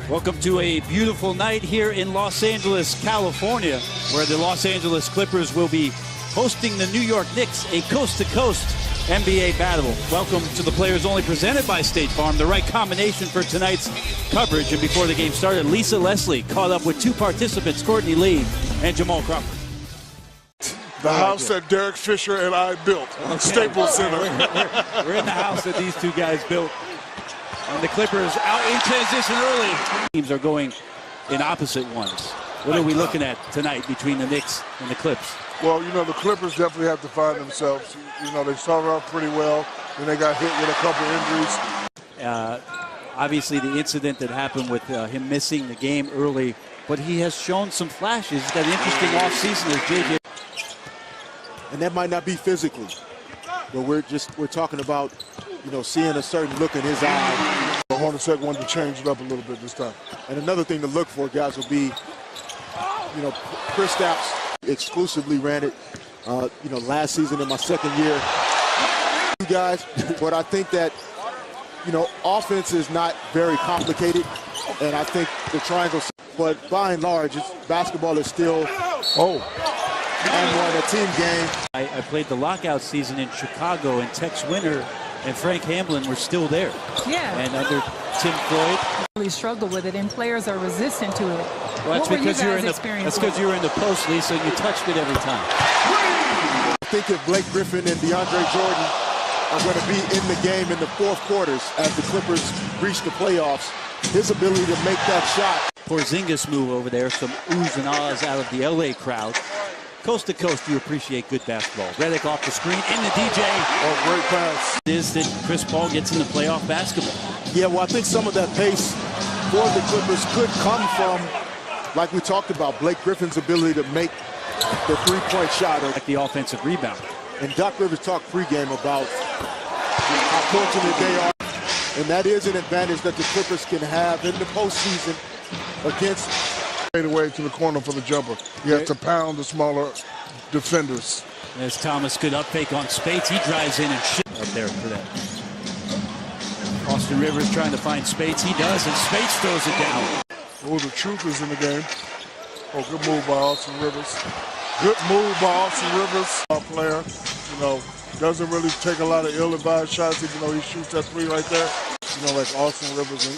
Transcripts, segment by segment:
Welcome to a beautiful night here in Los Angeles, California, where the Los Angeles Clippers will be hosting the New York Knicks, a coast-to-coast NBA battle. Welcome to the Players Only, presented by State Farm. The right combination for tonight's coverage. And before the game started, Lisa Leslie caught up with two participants, Courtney Lee and Jamal Crawford. The house that Derek Fisher and I built, Staples Center. We're in the house that these two guys built. And the Clippers out in transition early. Teams are going in opposite ones. What are we looking at tonight between the Knicks and the Clips? Well, you know, the Clippers definitely have to find themselves. You know, they started off pretty well, then they got hit with a couple injuries. Obviously, the incident that happened with him missing the game early, but he has shown some flashes. He's got an interesting offseason as JJ. And that might not be physically, but we're talking about, you know, seeing a certain look in his eye. The Hornacek wanted to change it up a little bit this time. And another thing to look for, guys, will be, you know, Kristaps exclusively ran it, you know, last season in my second year. You guys, but I think that, you know, offense is not very complicated, and I think the triangle, but by and large, basketball is still, and a team game. I played the lockout season in Chicago, and Tex Winter and Frank Hamlin were still there. Yeah. And under Tim Floyd. Really struggle with it, and players are resistant to it. Well, that's because you were in the post, Lisa, and you touched it every time. I think if Blake Griffin and DeAndre Jordan are going to be in the game in the fourth quarters as the Clippers reach the playoffs, his ability to make that shot. Porzingis move over there, some oohs and ahs out of the LA crowd. Coast to coast, you appreciate good basketball. Redick off the screen, in the DJ. Oh, great pass. Is that Chris Paul gets into playoff basketball. Yeah, well, I think some of that pace for the Clippers could come from, like we talked about, Blake Griffin's ability to make the three-point shot. Like the offensive rebound. And Doc Rivers talked pregame about how fortunate they are. And that is an advantage that the Clippers can have in the postseason against. Straight away to the corner for the jumper. You have to pound the smaller defenders. As Thomas could up fake on Spates, he drives in and shit up there for that. Austin Rivers trying to find Spates. He does, and Spates throws it down. Oh, the truth is in the game. Oh, good move by Austin Rivers. Good move by Austin Rivers. Our player, you know, doesn't really take a lot of ill-advised shots, even though he shoots that three right there. You know, like Austin Rivers, and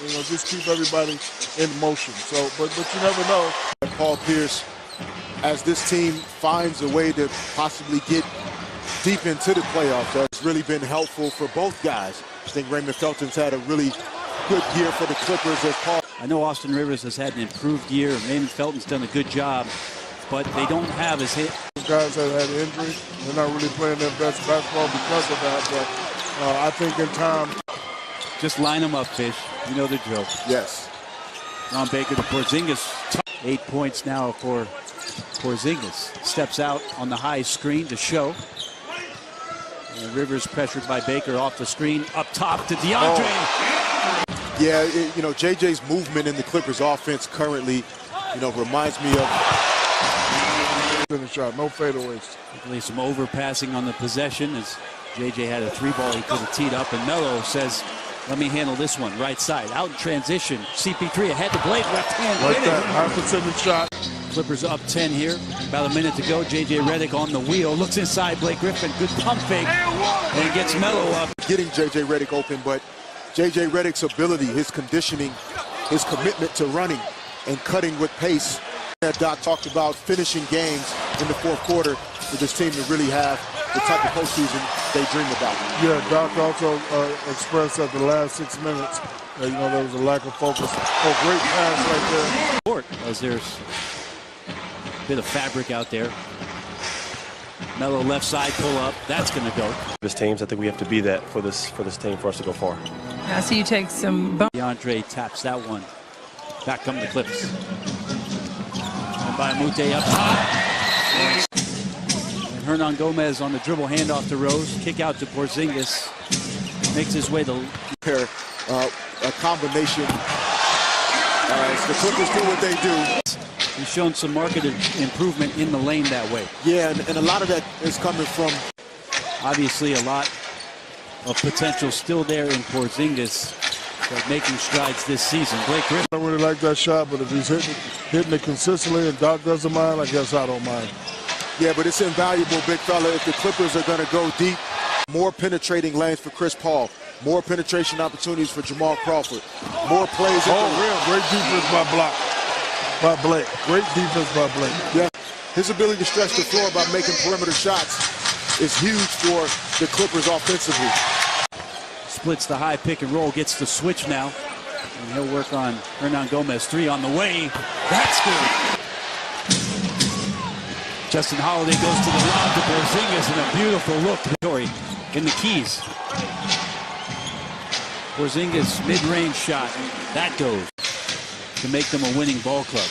you know, just keep everybody in motion. So, but you never know. Paul Pierce, as this team finds a way to possibly get deep into the playoffs, that's really been helpful for both guys. I think Raymond Felton's had a really good year for the Clippers as Paul. I know Austin Rivers has had an improved year. Raymond Felton's done a good job, but they don't have his hit. Those guys have had injury. They're not really playing their best basketball because of that, but I think in time. Just line them up, Fish. You know the drill. Yes. Ron Baker to Porzingis. 8 points now for Porzingis. Steps out on the high screen to show. And Rivers pressured by Baker off the screen. Up top to DeAndre. Oh. Yeah, you know, JJ's movement in the Clippers offense currently, you know, reminds me of. Finish shot, no fadeaways. Some overpassing on the possession as JJ had a three ball he could have teed up. And Melo says, let me handle this one. Right side, out in transition. CP3 ahead to Blake, left hand. Like that, high percentage shot. Clippers up 10 here. About a minute to go. JJ Redick on the wheel. Looks inside Blake Griffin. Good pump fake. And gets Melo up. Getting JJ Redick open, but JJ Redick's ability, his conditioning, his commitment to running and cutting with pace. That Doc talked about finishing games in the fourth quarter for this team to really have the type of postseason they dream about. Yeah, Doc also expressed that the last 6 minutes, you know, there was a lack of focus. Oh, great pass right there. As there's a bit of fabric out there. Melo left side pull up. That's going to go. This teams, I think we have to be that for this team for us to go far. I see you take some. DeAndre taps that one. Back come the Clips. And by Mute up top. And Hernan Gomez on the dribble handoff to Rose. Kick out to Porzingis. Makes his way to a combination. The Clippers do what they do. He's shown some marked improvement in the lane that way. Yeah, and a lot of that is coming from. Obviously, a lot of potential still there in Porzingis. but making strides this season. Blake Griffin. I don't really like that shot, but if he's hitting it consistently and Doc doesn't mind, I guess I don't mind. Yeah, but it's invaluable, big fella, if the Clippers are going to go deep. More penetrating lanes for Chris Paul. More penetration opportunities for Jamal Crawford. More plays at the rim. Great defense by Blake. Great defense by Blake. Yeah. His ability to stretch the floor by making perimeter shots is huge for the Clippers offensively. Splits the high pick and roll, gets the switch now. And he'll work on Hernan Gomez. 3 on the way. That's good. Justin Holiday goes to the lob to Porzingis, and a beautiful look in the keys. Porzingis mid-range shot. That goes to make them a winning ball club.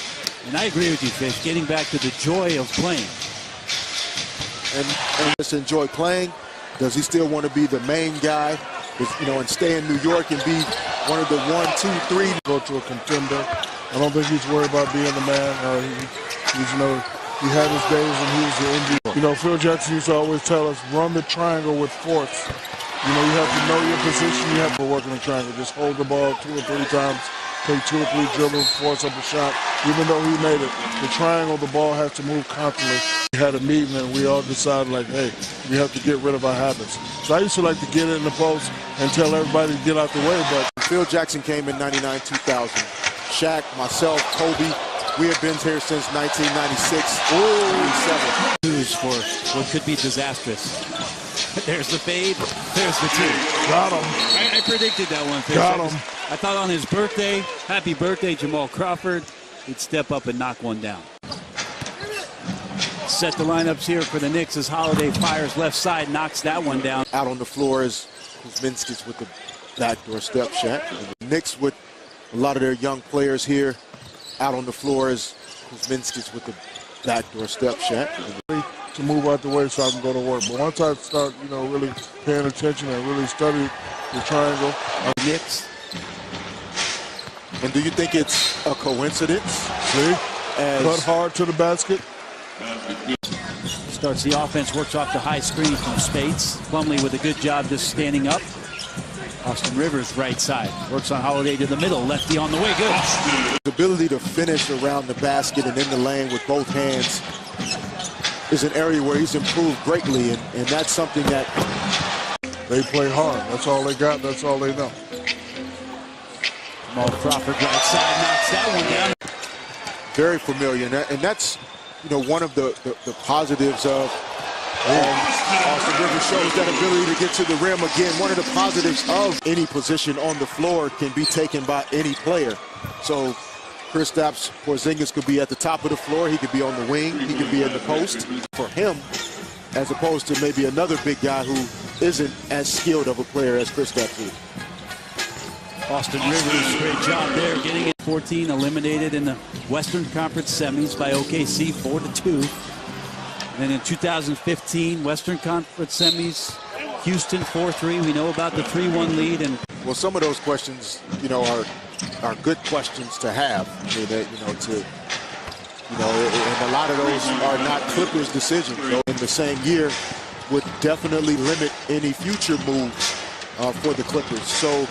And I agree with you, Fish, getting back to the joy of playing. And just enjoy playing. Does he still want to be the main guy, and stay in New York and be one of the 1, 2, 3? Go to a contender. I don't think he's worried about being the man. He had his days when he was the MVP. Phil Jackson used to always tell us, run the triangle with force. You have to know your position. You have to work in the triangle. Just hold the ball 2 or 3 times, take 2 or 3 dribbles, force up a shot. Even though he made it, the triangle, the ball has to move constantly. We had a meeting and we all decided, hey, we have to get rid of our habits. So I used to like to get it in the post and tell everybody to get out the way. But Phil Jackson came in 99, 2000. Shaq, myself, Kobe. We have been here since 1996. 97. News for what could be disastrous. There's the fade. There's the 2. Got him. I predicted that one, Fish. Got him. I thought on his birthday, happy birthday, Jamal Crawford, he'd step up and knock one down. Set the lineups here for the Knicks as Holiday fires left side, knocks that one down. Out on the floor is Kuzminskis with the backdoor step, Shaq. And the Knicks with a lot of their young players here. Out on the floor is Kuzminskis with the backdoor step, Shaq. To move out the way so I can go to work. But once I start, really paying attention and really study the triangle. Knicks. And do you think it's a coincidence? See? Cut hard to the basket. Starts the offense, works off the high screen from Spates. Plumlee with a good job just standing up. Austin Rivers right side. Works on Holiday to the middle. Lefty on the way. Good. The ability to finish around the basket and in the lane with both hands is an area where he's improved greatly, and that's something that they play hard. That's all they got. That's all they know. Jamal Crawford right side knocks that one down. Very familiar, and that's one of the positives of Austin Rivers shows that ability to get to the rim again. One of the positives of any position on the floor can be taken by any player. So Kristaps Porzingis could be at the top of the floor. He could be on the wing. He could be in the post. For him, as opposed to maybe another big guy who isn't as skilled of a player as Kristaps is. Austin Rivers, great job there, getting it. 14 eliminated in the Western Conference semis by OKC, 4-2. And then in 2015, Western Conference semis, Houston 4-3. We know about the 3-1 lead. And well, some of those questions, are good questions to have. I mean, and a lot of those are not Clippers' decisions. In the same year, would definitely limit any future moves for the Clippers. So,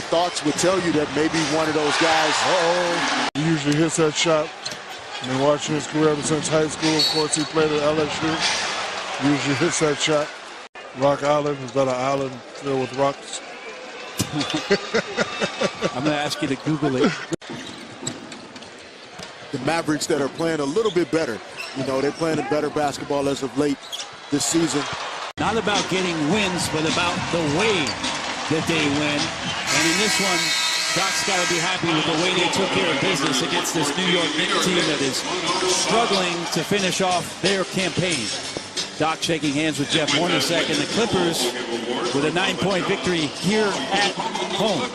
thoughts would tell you that maybe one of those guys. He usually hits that shot. I've been watching his career ever since high school. Of course, he played at LSU. He usually hits that shot. Rock Island, is that an island filled with rocks? I'm going to ask you to Google it. The Mavericks that are playing a little bit better. They're playing a better basketball as of late this season. Not about getting wins, but about the way that they win. And in this one, Doc's got to be happy with the way they took care of business against this New York Knicks team that is struggling to finish off their campaign. Doc shaking hands with Jeff Hornacek and the Clippers with a 9-point victory here at home.